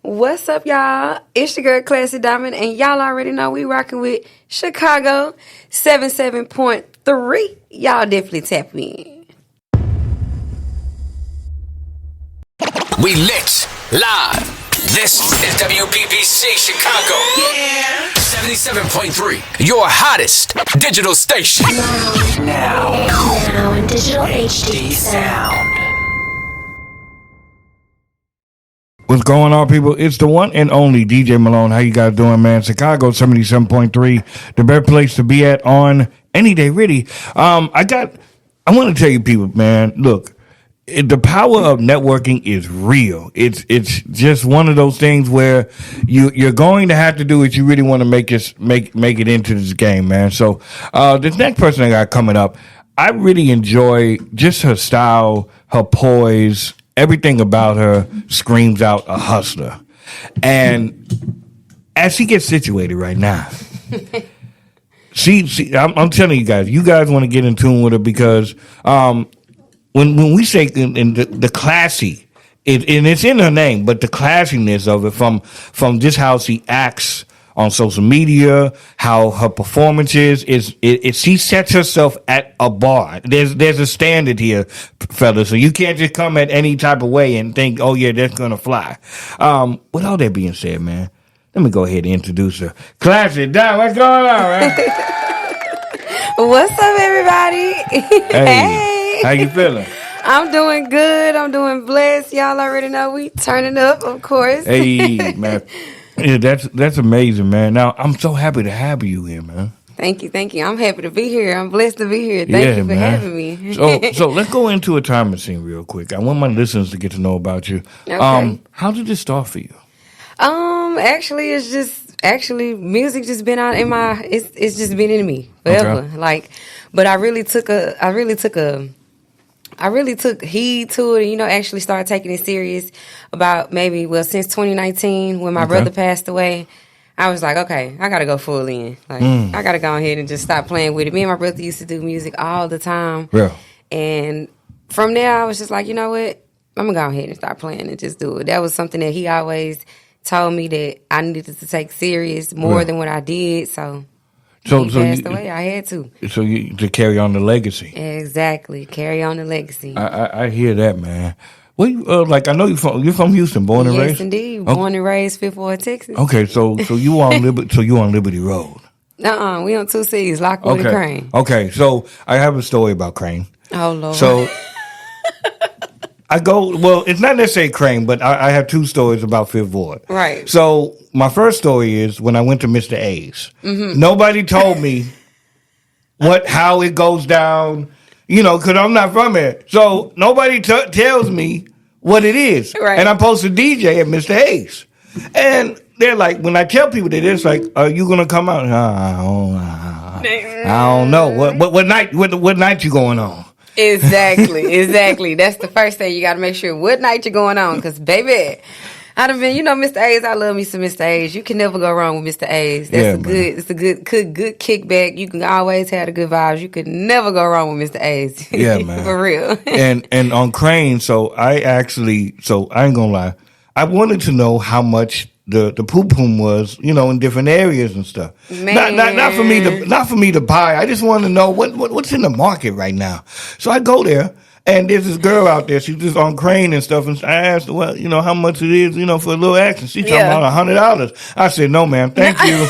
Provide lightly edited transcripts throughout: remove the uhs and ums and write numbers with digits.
What's up, y'all? It's your girl, Klassy Diamond, and y'all already know we rocking with Chicago 77.3. Y'all definitely tap in. We lit live. This is WBBC Chicago. Yeah. 77.3, your hottest digital station. Now in digital HD sound. What's going on, people? It's the one and only DJ Malone. How you guys doing, man? Chicago 77.3, the best place to be at on any day, really. I want to tell you, people, man, look, the power of networking is real. It's just one of those things where you're going to have to do what you really want to make it into this game, man. So this next person I got coming up, I really enjoy just her style, her poise. Everything about her screams out a hustler. And as she gets situated right now, I'm telling you guys want to get in tune with her because when we say in the classy, and it's in her name, but the classiness of it from just how she acts on social media, how her performance is she sets herself at a bar. There's a standard here, fellas. So you can't just come at any type of way and think, oh yeah, that's gonna fly. With all that being said, man, let me go ahead and introduce her. Klassy Diamond, what's going on, man? What's up, everybody? Hey, how you feeling? I'm doing good. I'm doing blessed. Y'all already know we turning up, of course. Hey, man. Yeah, that's amazing, man. Now, I'm so happy to have you here, man. Thank you. I'm happy to be here. I'm blessed to be here. Thank you for having me. So let's go into a time machine real quick. I want my listeners to get to know about you. Okay. How did this start for you? Actually, music just been out in my. It's just been in me forever. Okay. But I really took heed to it and, actually started taking it serious about since 2019 when my brother passed away. I was like, okay, I got to go full in. I got to go ahead and just stop playing with it. Me and my brother used to do music all the time. Yeah. And from there, I was just like, you know what? I'm going to go ahead and start playing and just do it. That was something that he always told me that I needed to take serious more than what I did. So he passed away. I had to. So to carry on the legacy. Exactly. Carry on the legacy. I hear that, man. Well, I know you're from Houston, born and raised? Yes, indeed. Born and raised, Fifth Ward, Texas. Okay, so you on Liberty Road. We on 2 C's, Lockwood and Crane. Okay, so I have a story about Crane. Oh, Lord. So it's not necessarily Crane, but I have 2 stories about Fifth Ward. Right. So my first story is when I went to Mr. A's. Mm-hmm. Nobody told me how it goes down, because I'm not from here. So nobody tells me what it is. Right. And I'm supposed to DJ at Mr. A's. And they're like, when I tell people that, it's like, are you going to come out? I don't know. What night you going on? Exactly. That's the first thing. You got to make sure what night you're going on. Because, baby, I'd have been, Mr. A's. I love me some Mr. A's. You can never go wrong with Mr. A's. It's a good kickback. You can always have the good vibes. You could never go wrong with Mr. A's. Yeah, man. For real. and on Crane, so I ain't gonna lie. I wanted to know how much the poom was, in different areas and stuff. Man. Not for me to buy. I just want to know what's in the market right now. So I go there, and there's this girl out there. She's just on Crane and stuff. And I asked her, how much it is, for a little action. She's talking about $100. I said, no, ma'am, thank you.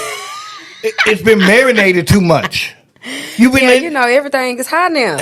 It's been marinated too much. You've been everything is hot now.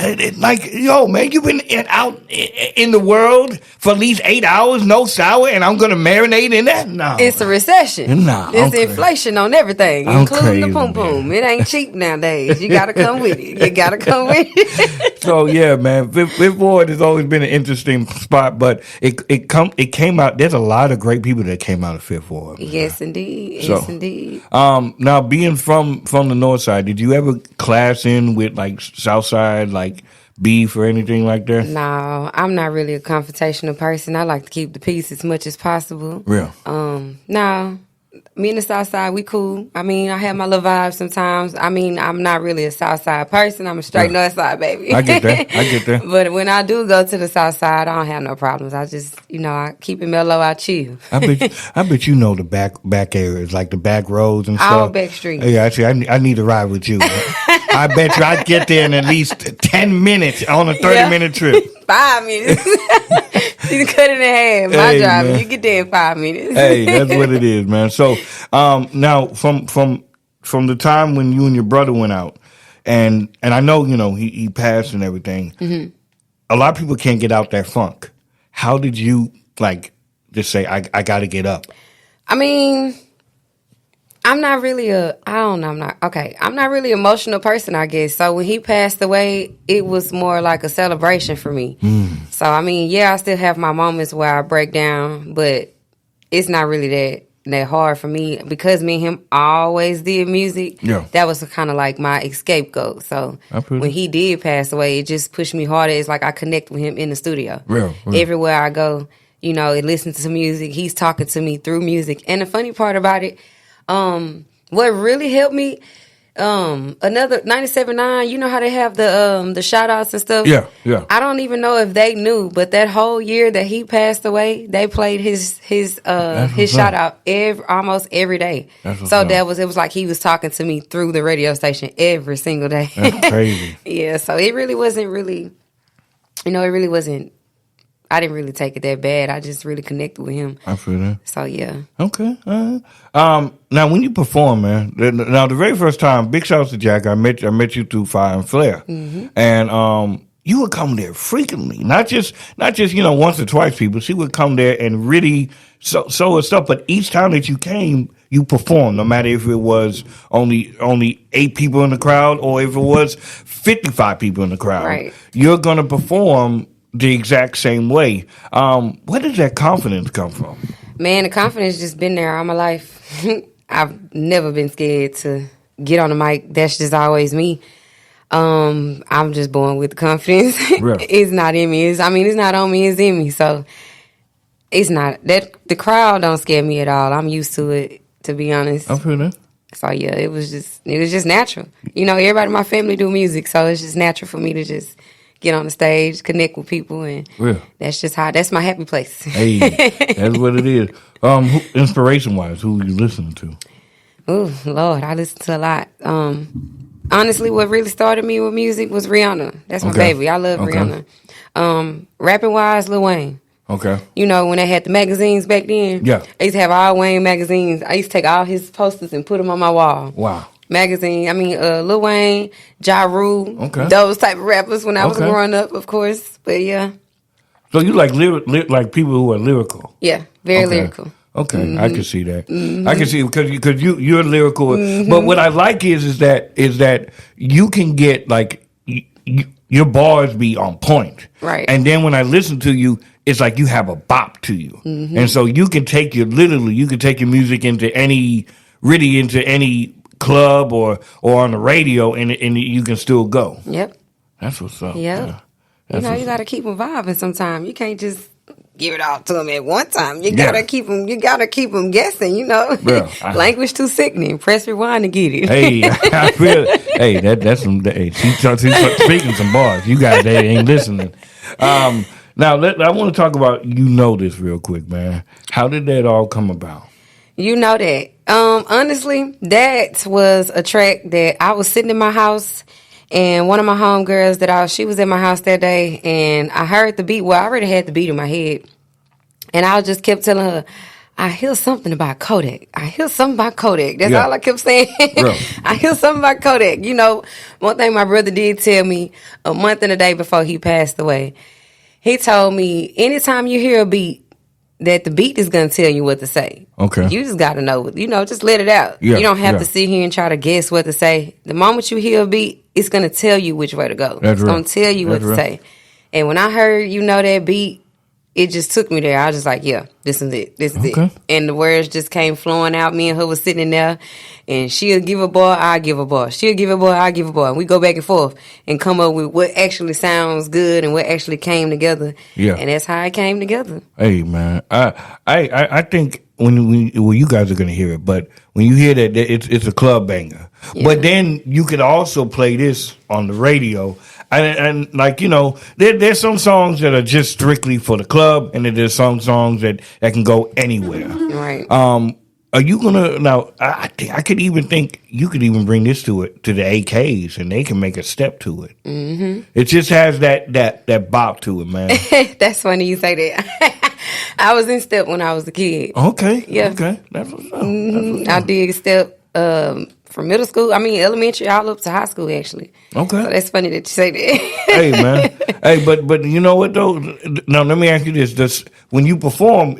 Man, you've been out in the world for at least 8 hours, no shower, and I'm gonna marinate in that? No. It's a recession. No. It's inflation on everything, including the poom poom. It ain't cheap nowadays. You gotta come with it. So yeah, man, Fifth Ward has always been an interesting spot, but it came out. There's a lot of great people that came out of Fifth Ward. Man. Yes, indeed. Now being from the north side, did you ever class in with south side, beef or anything like that? No, I'm not really a confrontational person. I like to keep the peace as much as possible. Real? No, Me and the South Side, we cool. I mean, I have my little vibes sometimes. I mean, I'm not really a South Side person. I'm a straight North Side baby. I get that. But when I do go to the South Side, I don't have no problems. I just, I keep it mellow, I chill. I bet you know the back areas, like the back roads and stuff. All back streets. Yeah, actually, I need to ride with you. I bet you I'd get there in at least 10 minutes on a 30-minute trip. 5 minutes. You cut it in half. My driver, man. You get there in 5 minutes. Hey, that's what it is, man. So now from the time when you and your brother went out, and I know he passed and everything. Mm-hmm. A lot of people can't get out that funk. How did you just say I got to get up? I mean, I'm not really I'm not really an emotional person, I guess. So when he passed away, it was more like a celebration for me. Mm. So, I mean, yeah, I still have my moments where I break down, but it's not really that hard for me because me and him always did music. Yeah. That was kind of like my scapegoat. So when he did pass away, it just pushed me harder. It's like I connect with him in the studio. Real. Everywhere I go, and listen to music, he's talking to me through music. And the funny part about it, what really helped me, another 97.9, you know how they have the shout outs and stuff? Yeah. I don't even know if they knew, but that whole year that he passed away, they played his shout out almost every day. So it was like he was talking to me through the radio station every single day. That's crazy. Yeah, so it really wasn't I didn't really take it that bad. I just really connected with him. I feel that. So, yeah. Okay. Now, when you perform, man, the very first time, big shout out to Jack. I met you through Fire and Flare. Mm-hmm. And you would come there frequently. Not just once or twice, people. She would come there and really so stuff. But each time that you came, you performed, no matter if it was only 8 people in the crowd or if it was 55 people in the crowd. Right. You're going to perform the exact same way. Where does that confidence come from? Man, the confidence just been there all my life. I've never been scared to get on the mic. That's just always me. I'm just born with the confidence. Really? It's not in me. It's not on me. It's in me. So it's not that the crowd don't scare me at all. I'm used to it, to be honest. I feel that. So yeah, it was just natural. Everybody in my family do music, so it's just natural for me to just get on the stage, connect with people, and that's my happy place. Hey, that's what it is. Inspiration-wise, who are you listening to? Oh, Lord, I listen to a lot. Honestly, what really started me with music was Rihanna. That's my baby. I love Rihanna. Rapping-wise, Lil Wayne. Okay. When they had the magazines back then, I used to have all Wayne magazines. I used to take all his posters and put them on my wall. Wow. Magazine. Lil Wayne, Ja Rule, those type of rappers when I was growing up, of course. But yeah. So you like like people who are lyrical? Yeah, very lyrical. Okay, mm-hmm. I can see that. Mm-hmm. I can see because you're lyrical. Mm-hmm. But what I like is that you can get your bars be on point, right? And then when I listen to you, it's like you have a bop to you, mm-hmm. and so you can take your music into any club or on the radio, and you can still go. Yep. That's what's up. Yep. Yeah. You got to keep them vibing sometimes. You can't just give it all to them at one time. You got to keep them. You got to keep them guessing. Well, language too sickening. Press rewind to get it. Hey, I feel. Hey, that's some. Hey, she's speaking some bars. You guys ain't listening. Now I want to talk about this real quick, man. How did that all come about? That. Honestly, that was a track that I was sitting in my house, and one of my homegirls she was at my house that day, and I heard the beat. Well, I already had the beat in my head, and I just kept telling her, I hear something about Kodak. I hear something about Kodak. That's all I kept saying. I hear something about Kodak. One thing my brother did tell me a month and a day before he passed away, he told me, anytime you hear a beat, that the beat is going to tell you what to say. Okay. You just got to know, just let it out. Yeah, you don't have to sit here and try to guess what to say. The moment you hear a beat, it's going to tell you which way to go. It's going to tell you what to say. And when I heard, that beat, it just took me there. I was just like, yeah, this is it. This is it. And the words just came flowing out. Me and her was sitting in there, and she'll give a bar, I give a bar. She'll give a bar, I give a bar. And we go back and forth and come up with what actually sounds good and what actually came together. Yeah. And that's how it came together. Hey, man. I think when you guys are going to hear it, but when you hear that, it's a club banger. Yeah. But then you could also play this on the radio. And like, you know, there's some songs that are just strictly for the club, and then there's some songs that can go anywhere. Right. Are you gonna now? I could even think you could even bring this to the AKs, and they can make a step to it. Mm-hmm. It just has that bop to it, man. That's funny you say that. I was in step when I was a kid. Okay. Yeah. Okay. That's what's up. I did step from middle school. I mean, elementary all up to high school, actually. Okay. So that's funny that you say that. Hey, man. Hey, but you know what though? Now let me ask you this: when you perform,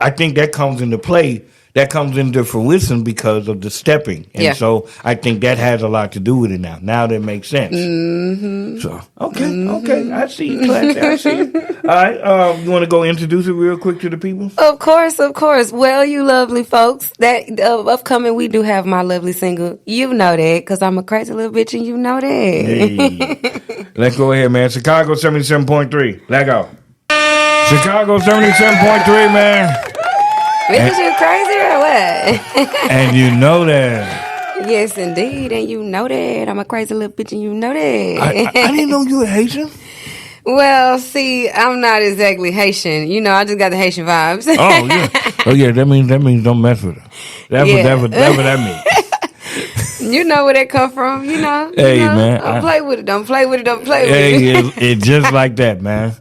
I think that comes into play. That comes into fruition because of the stepping. And so I think that has a lot to do with it now. Now that makes sense. Mm-hmm. So, okay. I see you, Klassy. I see you. All right. You want to go introduce it real quick to the people? Of course. Well, you lovely folks, that upcoming, we do have my lovely single. You know that, because I'm a crazy little bitch and you know that. Hey. Let's go ahead, man. Chicago 77.3. Let go. Chicago 77.3, man. Bitch, you crazy or what? And you know that. Yes, indeed. And you know that. I'm a crazy little bitch and you know that. I didn't know you were Haitian. Well, see, I'm not exactly Haitian. You know, I just got the Haitian vibes. Oh, yeah. That means don't mess with her. That's what that means. You know where that come from, you know. Hey, man. Don't play with it. Don't play with it. It's just like that, man.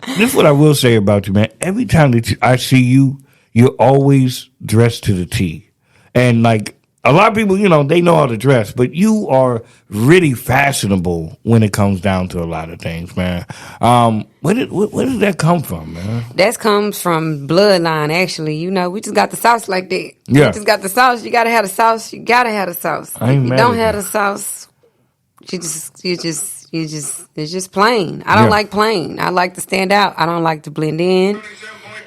This is what I will say about you, man. Every time that I see you, you're always dressed to the T. And like a lot of people, you know, they know how to dress, but you are really fashionable when it comes down to a lot of things, man. Where does that come from, man? That comes from bloodline, actually. You know, we just got the sauce like that. Yeah. We just got the sauce. You gotta have the sauce. You gotta have the sauce. If you don't have the sauce, it's just plain. I don't like plain. I like to stand out. I don't like to blend in.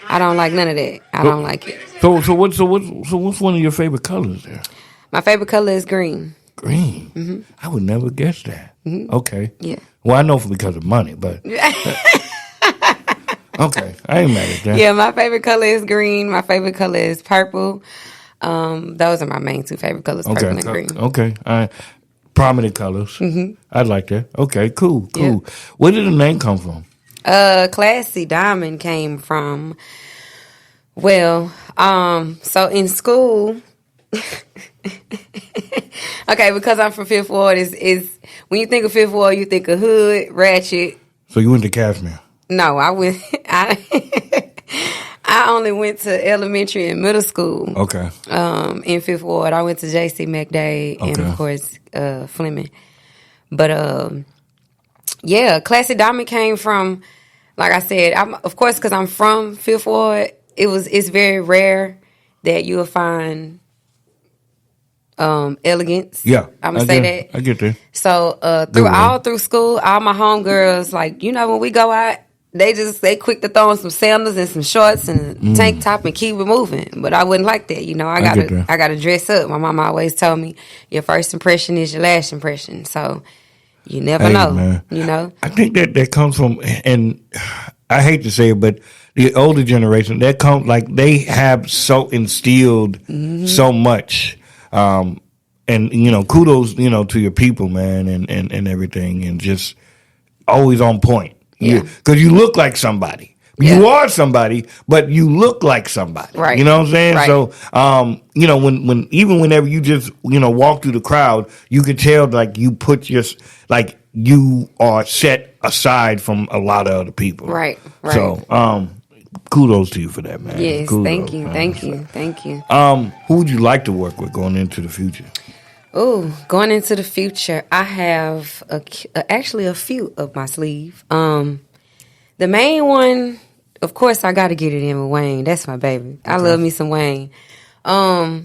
I don't like none of that. I don't like it. So what's one of your favorite colors there? My favorite color is green. Green? Mm-hmm. I would never guess that. Mm-hmm. Okay. Yeah. Well, I know because of money, but okay, I ain't mad at that. Yeah, my favorite color is green. My favorite color is purple. Those are my main two favorite colors, purple and green. Okay. All right. Prominent colors. Mm-hmm. I like that. Okay, cool. Yeah. Where did the name come from? Klassy Diamond came from, so in school, okay, because I'm from Fifth Ward, is when you think of Fifth Ward, you think of hood, ratchet. So you went to Cashmere? No, I only went to elementary and middle school. Okay. In Fifth Ward, I went to J.C. McDade and of course Fleming, but Klassy Diamond came from, like I said, of course, because I'm from Fifth Ward, it's very rare that you'll find elegance. Yeah. I'm going to say that. I get that. So through school, all my homegirls, like, you know, when we go out, they quick to throw on some sandals and some shorts and tank top and keep it moving. But I wouldn't like that, you know. I gotta dress up. My mama always told me your first impression is your last impression. So you never know, man. You know. I think that comes from, and I hate to say it, but the older generation, that comes like they have so instilled so much. And you know, kudos, you know, to your people, man, and everything, and just always on point. Yeah, because you look like somebody. You are somebody, but you look like somebody. Right. You know what I'm saying? Right. So, you know, whenever you just, you know, walk through the crowd, you could tell like you you are set aside from a lot of other people. Right. So, kudos to you for that, man. Yes, kudos, thank you. Who would you like to work with going into the future? Oh, going into the future, I have actually a few up my sleeve. The main one, of course, I got to get it in with Wayne. That's my baby. Okay. I love me some Wayne. I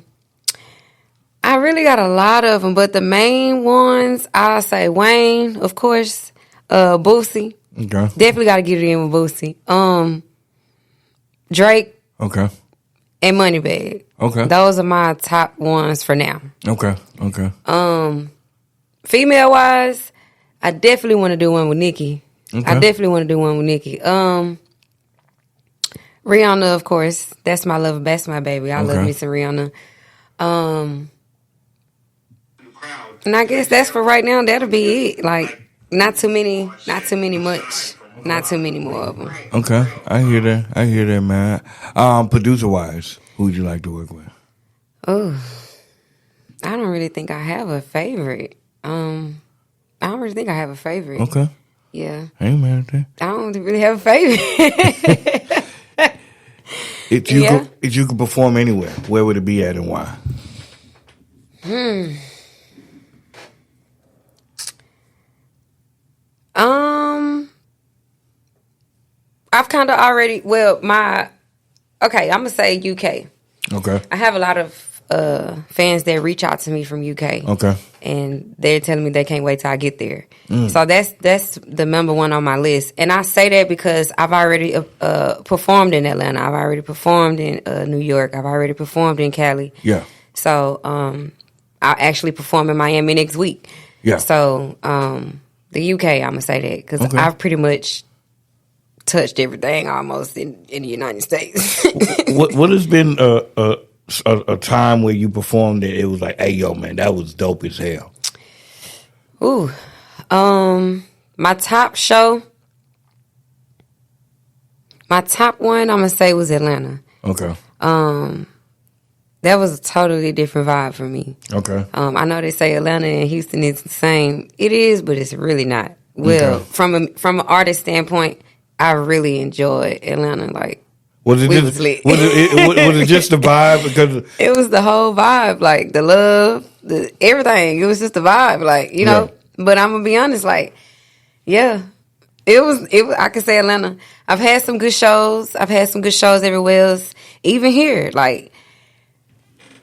really got a lot of them, but the main ones, I'll say Wayne, of course, Boosie. Okay. Definitely got to get it in with Boosie. Drake, Okay. and Moneybag. Okay. Those are my top ones for now. Okay. Female wise, I definitely want to do one with Nicki. Okay. I definitely want to do one with Nicki. Rihanna, of course. That's my love. That's my baby. I love me some Rihanna. And I guess that's for right now. That'll be it. Like, not too many more of them. Okay. I hear that, man. Producer wise, who would you like to work with? Oh, I don't really think I have a favorite. I don't really think I have a favorite. Okay. Yeah. Hey, man. I don't really have a favorite. If you could perform anywhere, where would it be at and why? I've kind of already. Well, I'm gonna say UK. Okay. I have a lot of fans that reach out to me from UK. Okay. And they're telling me they can't wait till I get there. So that's the number one on my list. And I say that because I've already performed in Atlanta. I've already performed in New York. I've already performed in Cali. Yeah. So I'll actually perform in Miami next week. Yeah. So the UK, I'm gonna say that because I've pretty much touched everything almost in the United States. what has been a time where you performed that it was like, hey, yo, man, that was dope as hell? Ooh. My top one, I'm gonna say, was Atlanta. Okay. That was a totally different vibe for me. Okay. I know they say Atlanta and Houston is the same. It is, but it's really not. Well, from an artist standpoint, I really enjoyed Atlanta. Like, was it just the vibe? Because it was the whole vibe, like the love, everything. It was just the vibe, like, you know. But I'm gonna be honest, like, yeah, it was. I could say Atlanta. I've had some good shows. I've had some good shows everywhere else, even here. Like,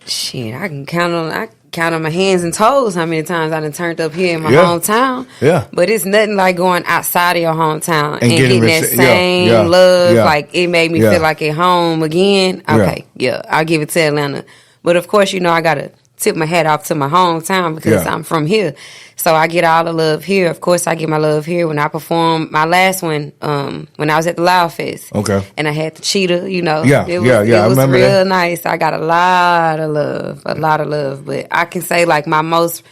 shit, I can count on my hands and toes how many times I done turned up here in my hometown. Yeah. But it's nothing like going outside of your hometown and getting that same same love. Like, it made me feel like at home again. Okay, I'll give it to Atlanta. But of course, you know, I gotta tip my hat off to my hometown because I'm from here. So I get all the love here. Of course, I get my love here when I performed my last one, when I was at the Loud Fest. Okay. And I had the cheetah, you know. It was real nice. I got a lot of love. But I can say, like, my most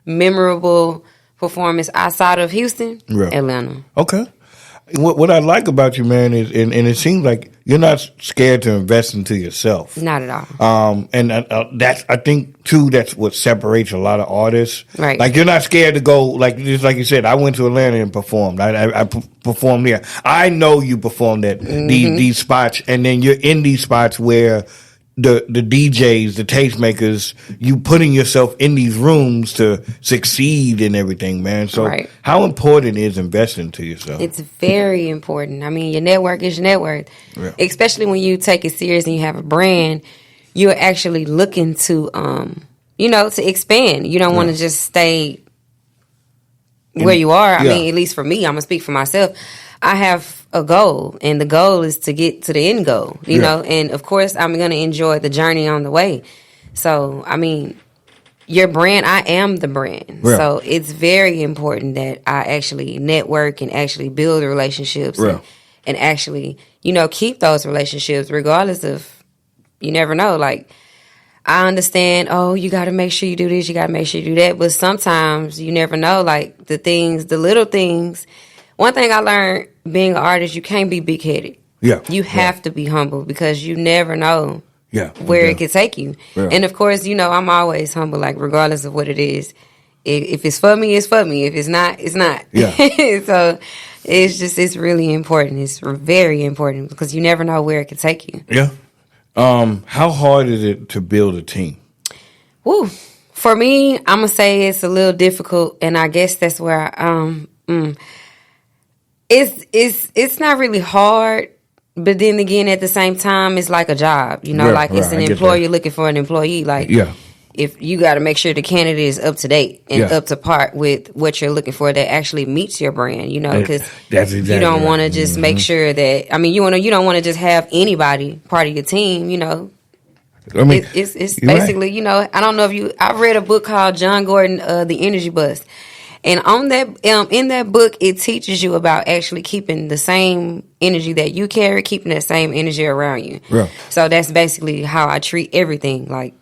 memorable performance outside of Houston, Atlanta. Okay. What I like about you, man, is and it seems like you're not scared to invest into yourself. Not at all. And that's, I think, too, that's what separates a lot of artists. Right. Like, you're not scared to go, like, just like you said, I went to Atlanta and performed. I performed there. I know you performed at these spots, and then you're in these spots where the DJs, the tastemakers, you putting yourself in these rooms to succeed and everything, man. So how important is investing to yourself? It's very important. I mean, your network is your network. Yeah. Especially when you take it serious and you have a brand, you're actually looking to, to expand. You don't want to just stay where you are. I mean, at least for me, I'm going to speak for myself. I have a goal, and the goal is to get to the end goal, you know, and of course I'm going to enjoy the journey on the way. So, I mean, your brand, I am the brand. Yeah. So it's very important that I actually network and actually build relationships and actually, you know, keep those relationships regardless of, you never know. Like, I understand, you got to make sure you do this, you got to make sure you do that. But sometimes you never know, like, the little things. One thing I learned being an artist, you can't be big-headed. Yeah. You have to be humble because you never know where it could take you. Yeah. And, of course, you know, I'm always humble, like, regardless of what it is. If it's for me, it's for me. If it's not, it's not. Yeah. So it's really important. It's very important because you never know where it could take you. Yeah. How hard is it to build a team? Woo. For me, I'm going to say it's a little difficult, and I guess that's where It's not really hard, but then again, at the same time, it's like a job. You know, like it's an employer looking for an employee. Like, if you got to make sure the candidate is up to date and up to par with what you're looking for that actually meets your brand, you know, because exactly you don't want to right. just make sure that, I mean, you don't want to just have anybody part of your team, you know. I mean, it's basically, right. You know, I don't know if I read a book called John Gordon, The Energy Bus. And on that, in that book, it teaches you about actually keeping the same energy that you carry, keeping that same energy around you. Real. So that's basically how I treat everything. Like,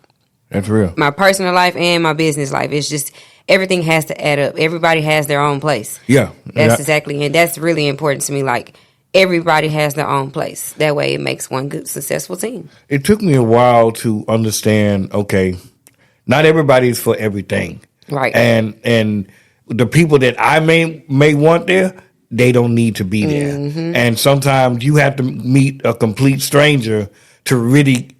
that's real. My personal life and my business life. It's just everything has to add up. Everybody has their own place. Yeah. That's exactly, and that's really important to me. Like, everybody has their own place. That way, it makes one good, successful team. It took me a while to understand. Okay, not everybody is for everything. Right. And the people that I may want there, they don't need to be there. Mm-hmm. And sometimes you have to meet a complete stranger to really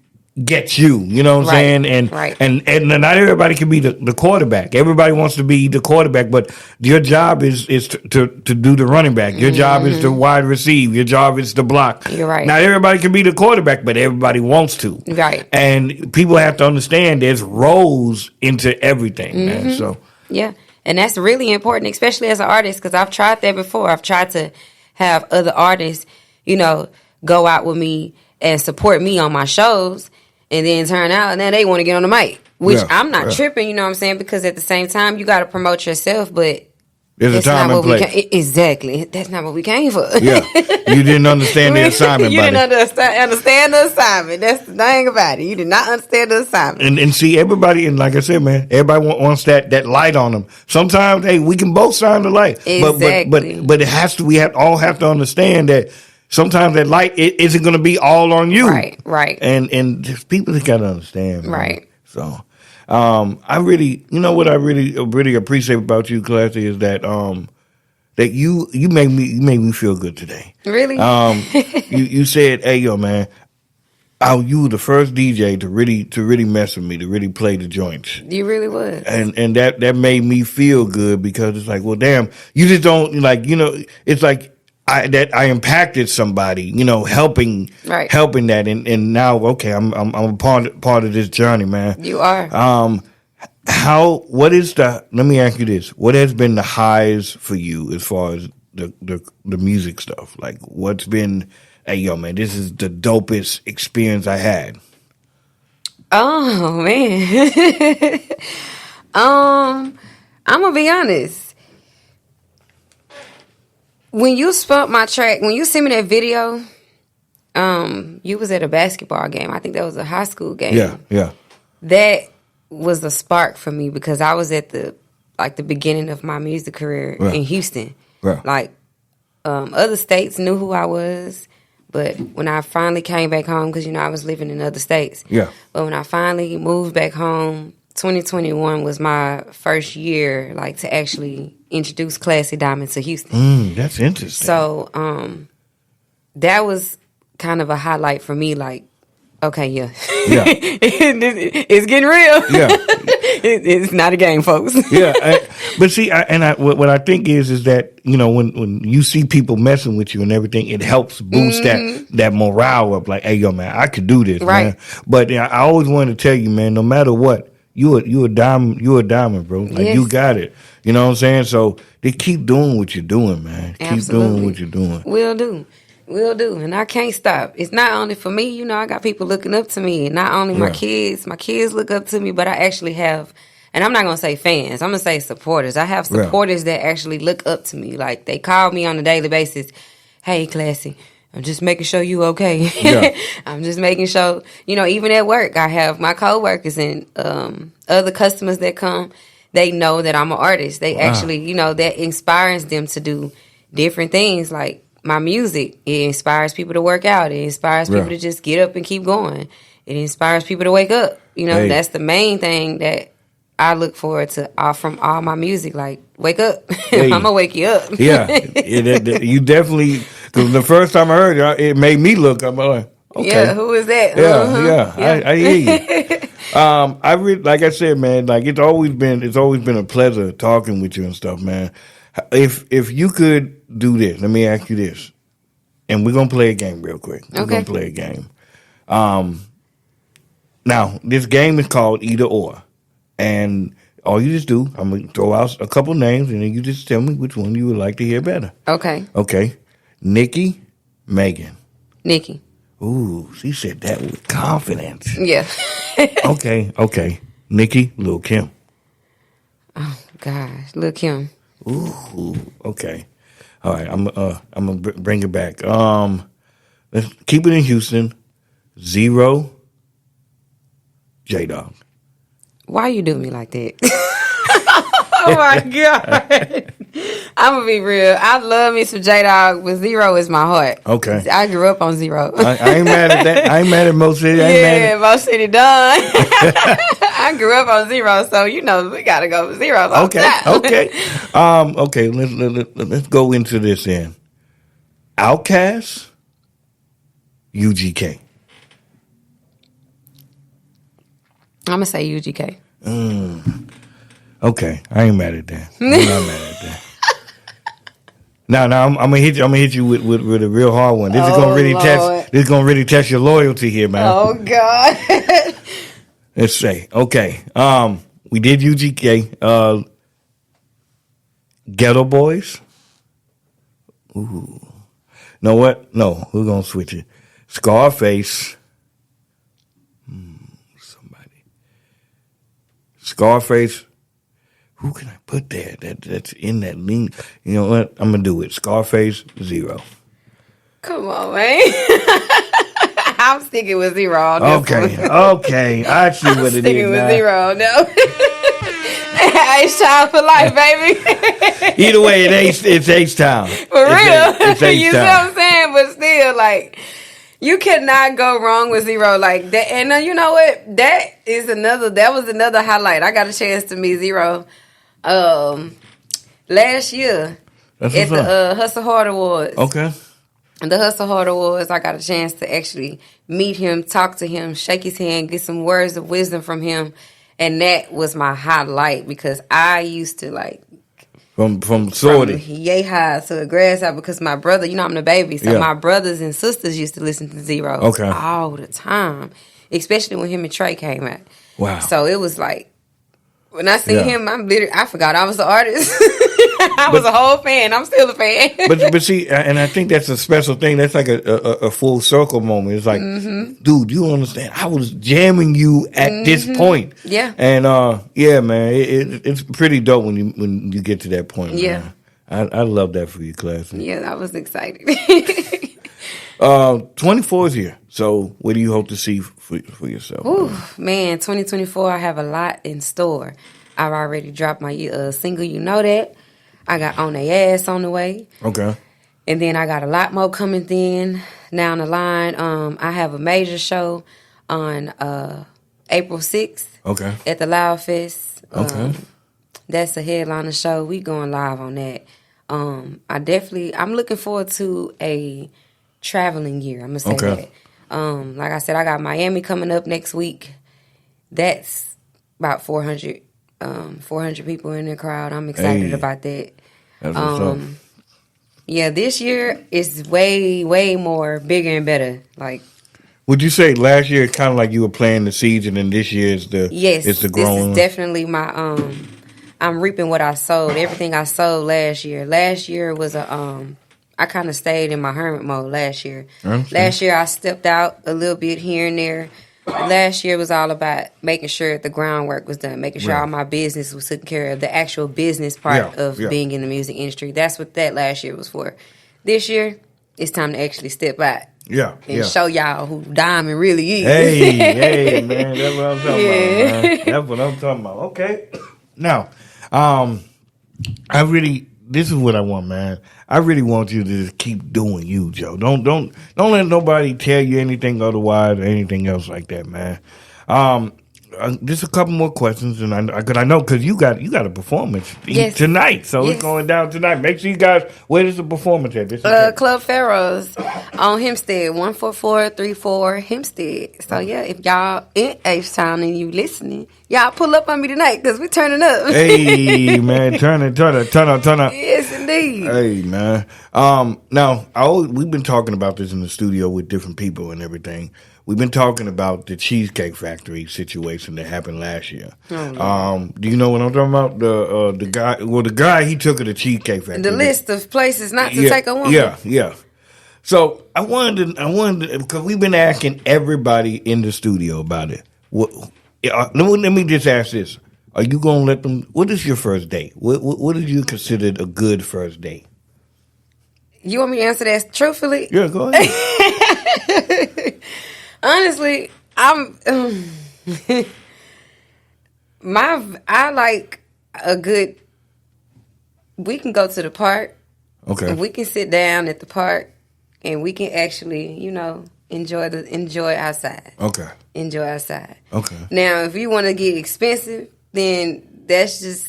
get you. You know what I'm saying? And not everybody can be the quarterback. Everybody wants to be the quarterback, but your job is to do the running back. Your job is to wide receive. Your job is to block. You're right. Not everybody can be the quarterback, but everybody wants to. Right. And people have to understand there's roles into everything, man. So yeah. And that's really important, especially as an artist, because I've tried that before. I've tried to have other artists, you know, go out with me and support me on my shows, and then turn out and then they want to get on the mic, which I'm not tripping, you know what I'm saying? Because at the same time, you got to promote yourself, but there's a time and place. Exactly. That's not what we came for. Yeah. You didn't understand the assignment, You didn't understand the assignment. That's the thing about it. You did not understand the assignment. And see, everybody, and like I said, man, everybody wants that light on them. Sometimes, hey, we can both shine the light. Exactly. But it has to, all have to understand that sometimes that light isn't going to be all on you. Right. And just people just got to understand. Man. Right. So, I really, you know what I really appreciate about you, Klassy, is that that you make me feel good today. Really? You said, hey, yo, man, you were the first DJ to really mess with me, to really play the joints. You really was. And that made me feel good, because it's like, well, damn, you just don't, like, you know, it's like I impacted somebody, you know, helping that, and now, okay, I'm a part of this journey, man. You are. Let me ask you this: what has been the highs for you as far as the music stuff? Like, what's been, hey, yo, man, this is the dopest experience I had? Oh man, I'm gonna be honest. When you spun my track, when you sent me that video, you was at a basketball game. I think that was a high school game. Yeah. That was a spark for me, because I was at the beginning of my music career in Houston. Right. Like, other states knew who I was, but when I finally came back home, because, you know, I was living in other states. Yeah. But when I finally moved back home, 2021 was my first year, like, to actually introduce Klassy Diamond to Houston. That's interesting. So, that was kind of a highlight for me, like, okay, yeah. It's getting real. Yeah. It's not a game, folks. Yeah. But see, what I think is that, you know, when you see people messing with you and everything, it helps boost that morale up. Like, hey, yo, man, I could do this, man. But I always wanted to tell you, man, no matter what, you a diamond, bro. Like, you got it. You know what I'm saying? So they keep doing what you're doing, man. Absolutely. Keep doing what you're doing. Will do. And I can't stop. It's not only for me, you know, I got people looking up to me. Not only my kids look up to me, but I actually have, and I'm not going to say fans, I'm going to say supporters. I have supporters that actually look up to me. Like, they call me on a daily basis. Hey, Klassy, I'm just making sure you okay. Yeah. I'm just making sure, you know, even at work, I have my coworkers and other customers that come. They know that I'm an artist. They actually, you know, that inspires them to do different things. Like, my music, it inspires people to work out. It inspires people to just get up and keep going. It inspires people to wake up. You know, that's the main thing that I look forward to from all my music. Like, wake up. I'm going to wake you up. Yeah. You definitely, because the first time I heard it, it made me look. I'm like, okay. Yeah, who is that? Yeah. I hear you. I really, like I said, man, like, it's always been a pleasure talking with you and stuff, man. If you could do this, let me ask you this, and we're gonna play a game real quick. We're gonna play a game. Now, this game is called Either Or. And all you just do, I'm going to throw out a couple names, and then you just tell me which one you would like to hear better. Okay. Okay. Nikki, Megan. Nikki. Ooh, she said that with confidence. Yeah. Okay. Nikki, Lil' Kim. Oh, gosh. Lil' Kim. Ooh, okay. All right, I'm gonna bring it back. Let's keep it in Houston. 0, J-Dog. Why you do me like that? Oh my God. I'm gonna be real. I love me some J-Dog, but 0 is my heart. Okay. I grew up on 0. I ain't mad at that. I ain't mad at Mo City. Mo City done. I grew up on 0, so we gotta go with 0. Okay. Okay. Let's go into this then. Outkast, UGK. I'm gonna say UGK. Okay, I ain't mad at that. I'm not mad at that. No, I'm gonna hit you. I'm gonna hit you with a real hard one. This is gonna really test. This is gonna really test your loyalty here, man. Oh God. Let's say, okay. We did UGK. Ghetto Boys. Ooh. Know what? No, we're gonna switch it. Scarface. Somebody. Scarface. Who can I put there that's in that lean? You know what? I'm gonna do it. Scarface, 0. Come on, man. I'm sticking with 0 on this one. Okay. I see what it is. Sticking with 0, no. H-Town for life, baby. Either way, it's H-Town. For real. It's H-Town. You see what I'm saying? But still, you cannot go wrong with 0 like that. And you know what? That was another highlight. I got a chance to meet 0 last year at the Hustle Hard Awards. Okay. The Hustle Hard Awards, I got a chance to actually meet him, talk to him, shake his hand, get some words of wisdom from him. And that was my highlight because I used to from Sorty. Yay high to a grass high because my brother, I'm the baby. So my brothers and sisters used to listen to 0 all the time. Especially when him and Trey came out. Wow. So it was when I seen him, I forgot I was the artist. I was a whole fan. I'm still a fan. but see, and I think that's a special thing. That's like a full circle moment. It's like, dude, you understand? I was jamming you at this point. Yeah. And yeah, man, it's pretty dope when you get to that point. Yeah. Man. I love that for you, Klassy. Yeah, I was excited. 24 is here. So what do you hope to see for yourself? Ooh, man, 2024, I have a lot in store. I've already dropped my single, You Know That. I got On They Ass on the way. Okay. And then I got a lot more coming down the line. I have a major show on April 6th. Okay. At the Loud Fest. Okay. That's a headliner show. We going live on that. I'm looking forward to a traveling year. I'm going to say that. Like I said, I got Miami coming up next week. That's about 400 people in the crowd. I'm excited about that. That's what's up. Yeah, this year is way, way more bigger and better. Would you say last year kind of like you were planting the seeds, and then this year is the growing? This is definitely my I'm reaping what I sowed. Everything I sowed last year. Last year was I kind of stayed in my hermit mode last year. Last year I stepped out a little bit here and there. Last year was all about making sure the groundwork was done, making sure all my business was taken care of, the actual business part of being in the music industry. That's what that last year was for. This year, it's time to actually step out and show y'all who Diamond really is. Hey, man, that's what I'm talking about, man. That's what I'm talking about. Okay. Now, this is what I want, man. I really want you to just keep doing you, Joe. Don't let nobody tell you anything otherwise or anything else like that, man. Just a couple more questions, and I know because you got a performance tonight, so it's going down tonight. Make sure you guys, where is the performance at? Club Pharaohs on Hempstead, 14434 Hempstead. So if y'all in H-Town and you listening, y'all pull up on me tonight because we turning up. Hey man, turn up. Yes, indeed. Hey man. Now we've been talking about this in the studio with different people and everything. we've been talking about the Cheesecake Factory situation that happened last year. Do you know what I'm talking about? The guy he took her to Cheesecake Factory. The list of places not to take a woman. Yeah. So I wanted because we've been asking everybody in the studio about it. Let me just ask this: are you gonna let them? What is your first date? What is you considered a good first date? You want me to answer that truthfully? Yeah, go ahead. Honestly, I like a good. We can go to the park. Okay. We can sit down at the park, and we can actually, enjoy outside. Okay. Enjoy outside. Okay. Now, if you want to get expensive, then that's just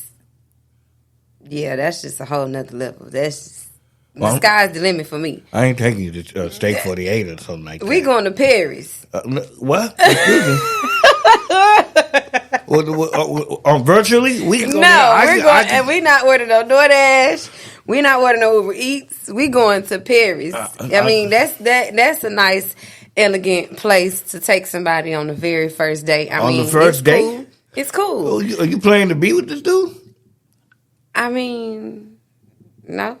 a whole nother level. That's just. The sky's the limit for me. I ain't taking you to Steak 48 or something like that. We going to Paris. What? Excuse me. Virtually? We can go and we not ordering no DoorDash. We not ordering no Uber Eats. We going to Paris. That's a nice, elegant place to take somebody on the very first date. The first date? Cool. It's cool. Oh, are you planning to be with this dude? No.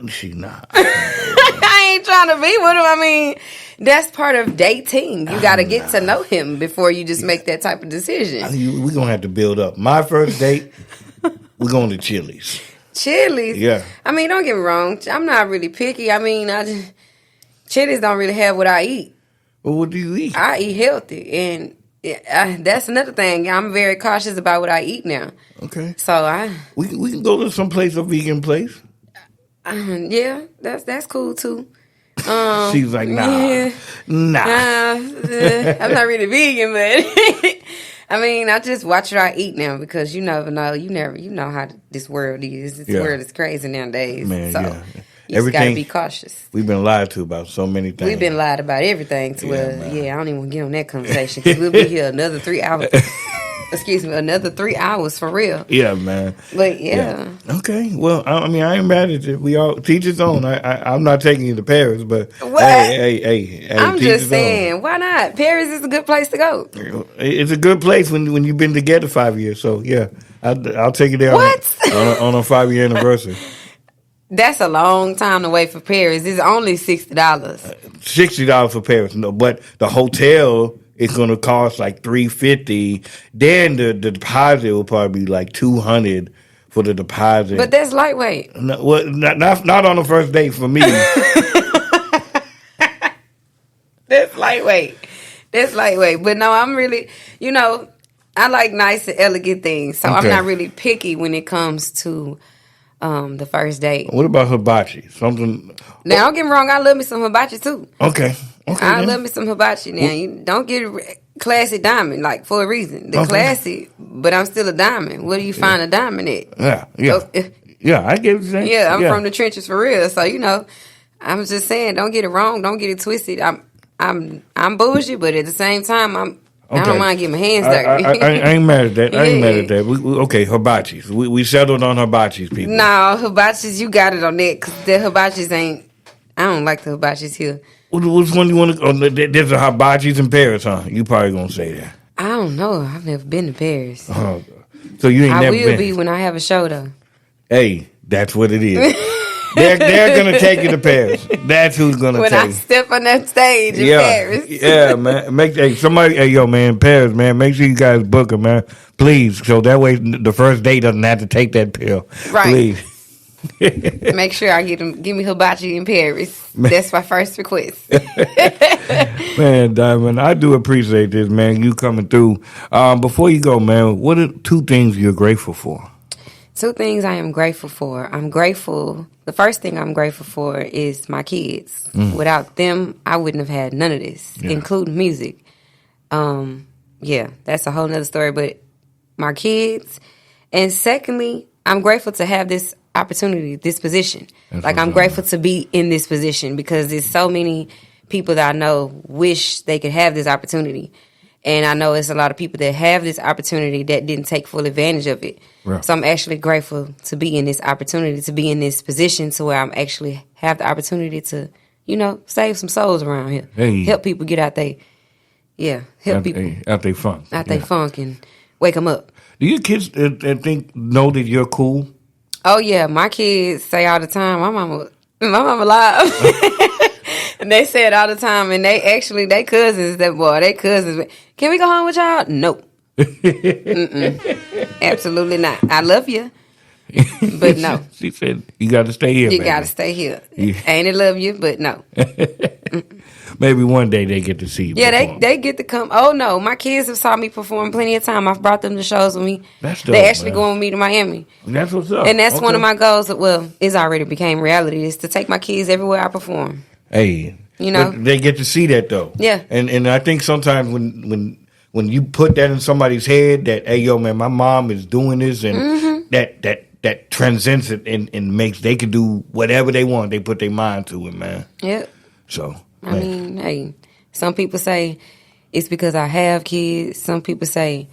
She not. I ain't trying to be with him. That's part of dating. You got to get to know him before you just make that type of decision. We're going to have to build up. My first date, we're going to Chili's. Chili's? Yeah. Don't get me wrong. I'm not really picky. Chili's don't really have what I eat. Well, what do you eat? I eat healthy. And that's another thing. I'm very cautious about what I eat now. Okay. So we can go to some place, a vegan place. Yeah, that's cool too. She's like, nah. Yeah. Nah. I'm not really vegan, but I just watch what I eat now because you never know. You know how this world is. This world is crazy nowadays. Man, so you just gotta be cautious. We've been lied to about so many things. We've been lied about everything. I don't even want to get on that conversation because we'll be here another 3 hours. Excuse me, another 3 hours for real. Yeah, man. But yeah. Okay. Well, I ain't mad at it. We all teach his own. I'm not taking you to Paris, but what? Hey, I'm just saying, why not? Paris is a good place to go. It's a good place when you've been together 5 years. So yeah, I'll take you there. What? on a 5-year anniversary. That's a long time to wait for Paris. It's only $60. $60 for Paris. No, but the hotel. It's going to cost like $350. Then the deposit will probably be like $200 for the deposit. But that's lightweight. No, not on the first date for me. That's lightweight. But no, I'm really, I like nice and elegant things. So I'm not really picky when it comes to the first date. What about hibachi? Something. Now, don't get me wrong. I love me some hibachi too. Okay. I love me some hibachi. Now, you don't get Klassy Diamond for a reason. The classy, but I'm still a diamond. Where do you find a diamond at? Yeah, I get what you're saying. Yeah, I'm from the trenches for real. So I'm just saying, don't get it wrong. Don't get it twisted. I'm bougie, but at the same time, I don't mind getting my hands dirty. I ain't mad at that. I ain't mad at that. Okay, hibachis. We settled on hibachis, people. No, hibachis, you got it on that because the hibachis ain't. I don't like the hibachis here. Which one you want to? Oh, there's a hibachis in Paris, huh? You probably gonna say that. I don't know. I've never been to Paris. So you ain't never been. I will be when I have a show though. Hey, that's what it is. They're gonna take you to Paris. That's who's gonna take you. When I step on that stage in Paris. Yeah, man. Somebody, yo, man, Paris, man. Make sure you guys book them, man. Please. So that way the first date doesn't have to take that pill. Right. Please. Make sure I give me hibachi in Paris. That's my first request. Man, Diamond, I do appreciate this, man. You coming through. Before you go, man, what are 2 things you're grateful for? 2 things I am grateful for. The first thing I'm grateful for is my kids. Without them, I wouldn't have had none of this, including music. That's a whole nother story, but my kids. And secondly, I'm grateful to have this opportunity, this position. I'm grateful to be in this position because there's so many people that I know wish they could have this opportunity. And I know it's a lot of people that have this opportunity that didn't take full advantage of it. Right. So I'm actually grateful to be in this opportunity, to be in this position to where I'm actually have the opportunity to, save some souls around here. Hey. Help people get out Yeah, help people out they funk. Out they funk and wake them up. Do your kids know that you're cool? Oh yeah, my kids say all the time, my mama live. And they say it all the time, and they cousins, they cousins. Can we go home with y'all? Nope. Absolutely not. I love you, but no. She said, you got to stay here, You got to stay here. Ain't it love you, but no. Maybe one day they get to see you. Yeah, they get to come. Oh, no. My kids have saw me perform plenty of time. I've brought them to shows with me. That's dope, they actually going with me to Miami. That's what's up. And that's one of my goals. Well, it's already became reality, is to take my kids everywhere I perform. Hey. You know? But they get to see that, though. Yeah. And I think sometimes when you put that in somebody's head that, hey, yo, man, my mom is doing this, and that transcends it and makes they can do whatever they want. They put their mind to it, man. Yep. So, I mean, hey, some people say it's because I have kids. Some people say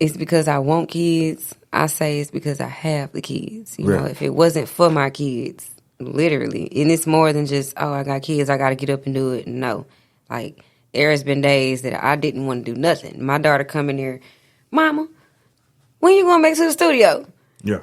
it's because I want kids. I say it's because I have the kids. You know, if it wasn't for my kids, literally, and it's more than just, oh, I got kids, I got to get up and do it. No, like, there has been days that I didn't want to do nothing. My daughter come in there, Mama, when you going back to the studio? Yeah.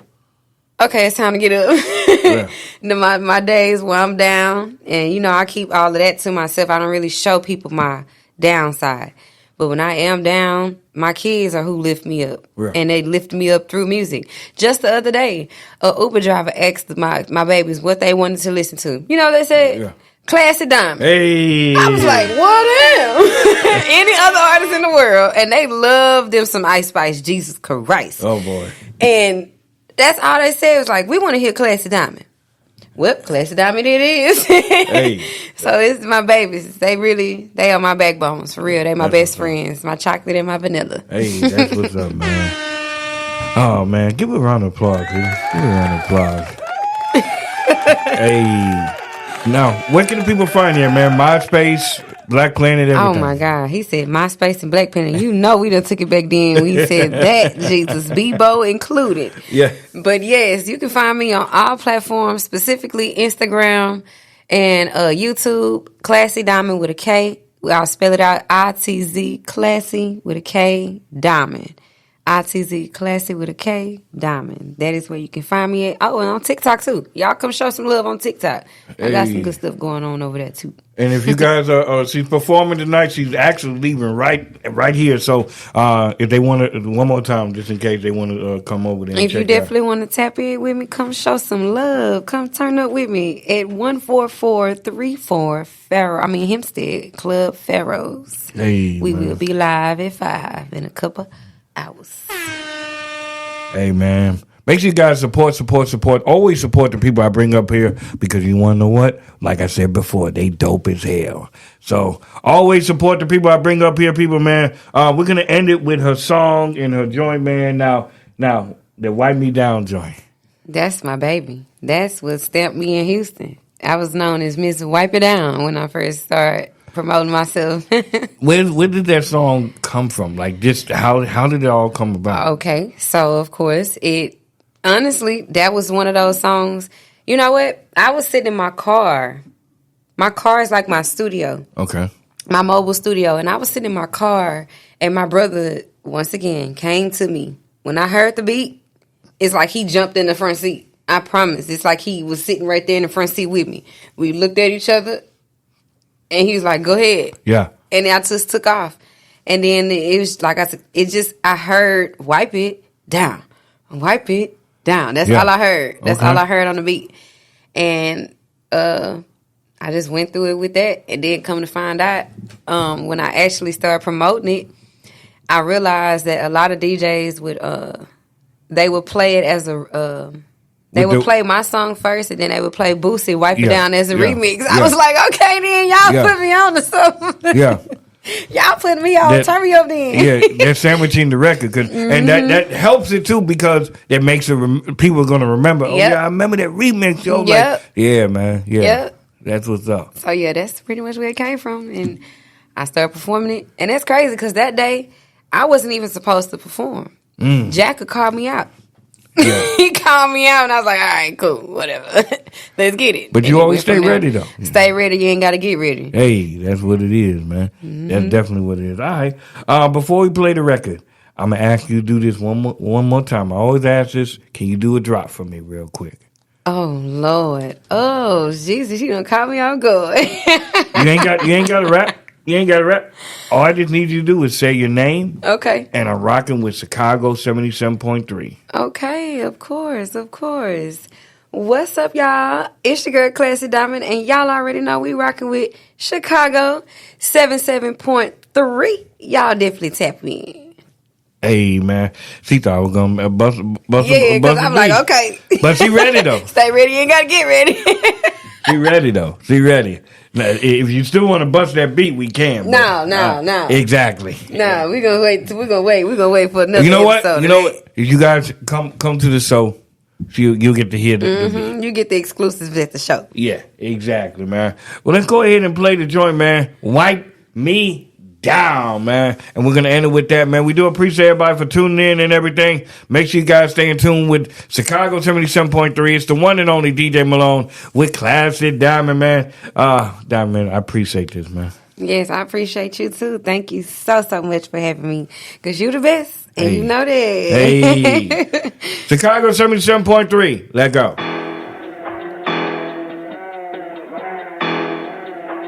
Okay, it's time to get up. My days where I'm down, and, you know, I keep all of that to myself. I don't really show people my downside. But when I am down, my kids are who lift me up. Right. And they lift me up through music. Just the other day, a Uber driver asked my babies what they wanted to listen to. You know what they said? Yeah. Klassy Diamond. Hey. I was like, what am? Any other artist in the world. And they love them some Ice Spice, Jesus Christ. Oh, boy. And that's all they said was like, we want to hear Klassy Diamond. Well, Klassy Diamond it is. Hey. So it's my babies. They are my backbones, for real. They my best friends. My chocolate and my vanilla. Hey, that's what's up, man. Oh, man. Give a round of applause, please. Give a round of applause. Hey. Now, where can the people find you, man? MySpace, Black Planet, everything. Oh, my God. He said MySpace and Black Planet. You know we done took it back then. We said that, Jesus. Bebo included. Yeah. But, yes, you can find me on all platforms, specifically Instagram and YouTube, Klassy Diamond with a K. I'll spell it out, ITZ, Klassy with a K, Diamond. ITZ, Klassy with a K, Diamond. That is where you can find me at. Oh, and on TikTok, too. Y'all come show some love on TikTok. I got some good stuff going on over there, too. And if you guys she's performing tonight, she's actually leaving right here. So if they want to, one more time, just in case they want to come over there and if you definitely want to tap in with me, come show some love. Come turn up with me at 14434 Hempstead Club Pharaohs. Hey, we will be live at 5 in a couple hours. Hey, man. Make sure you guys support. Always support the people I bring up here, because you want to know what? Like I said before, they dope as hell. So always support the people I bring up here, people, man. We're going to end it with her song and her joint, man. Now, the Wipe Me Down joint. That's my baby. That's what stamped me in Houston. I was known as Miss Wipe It Down when I first started promoting myself. Where did that song come from? Like, just how did it all come about? Okay, so of course honestly, that was one of those songs. You know what? I was sitting in my car. My car is like my studio. Okay. My mobile studio. And I was sitting in my car, and my brother, once again, came to me. When I heard the beat, it's like he jumped in the front seat. I promise. It's like he was sitting right there in the front seat with me. We looked at each other, and he was like, go ahead. Yeah. And I just took off. And then it was like I heard wipe it down. Wipe it down. That's all I heard. That's all I heard on the beat. And I just went through it with that. And then come to find out, when I actually started promoting it, I realized that a lot of DJs would play it as they would play my song first, and then they would play Boosie Wipe It Down as a remix. I was like, okay, then y'all put me on to something. Yeah. Y'all put me on. Turn me up then. Yeah, they're sandwiching the record. And that helps it, too, because that makes it people are going to remember, oh, yeah, I remember that remix. Yo, like, yeah, man. Yeah. Yep. That's what's up. So, yeah, that's pretty much where it came from. And I started performing it. And that's crazy, because that day, I wasn't even supposed to perform. Jack could call me out. Yeah. He called me out, and I was like, all right, cool, whatever. Let's get it. But And you he always went stay from there. ready, though. Stay ready. You ain't got to get ready. Hey, that's what it is, man. That's definitely what it is. All right. Before we play the record, I'm going to ask you to do this one more time. I always ask this. Can you do a drop for me real quick? Oh, Lord. Oh, Jesus, you done caught me off guard. You ain't got to rap. You ain't got to rap. All I just need you to do is say your name. Okay. And I'm rocking with Chicago 77.3. Okay, of course. What's up, y'all? It's your girl, Klassy Diamond, and y'all already know we rocking with Chicago 77.3. Y'all definitely tap in. Hey, man. She thought I was going to bust Yeah, because I'm like, okay. But she ready, though. Stay ready. You ain't got to get ready. She ready, though. She ready. Now, if you still want to bust that beat, we can. No. Exactly. No, we're going to wait. We're going to wait for another You know what? episode. You know what? If you guys come to the show, you'll get to hear the beat. You get the exclusives at the show. Yeah, exactly, man. Well, let's go ahead and play the joint, man. Wipe Me Down, man. And we're going to end it with that, man. We do appreciate everybody for tuning in and everything. Make sure you guys stay in tune with Chicago 77.3. It's the one and only DJ Malone with Klassy Diamond, man. Diamond, I appreciate this, man. Yes, I appreciate you too. Thank you so much for having me. Because you the best. And you know that. Hey. Chicago 77.3. Let go.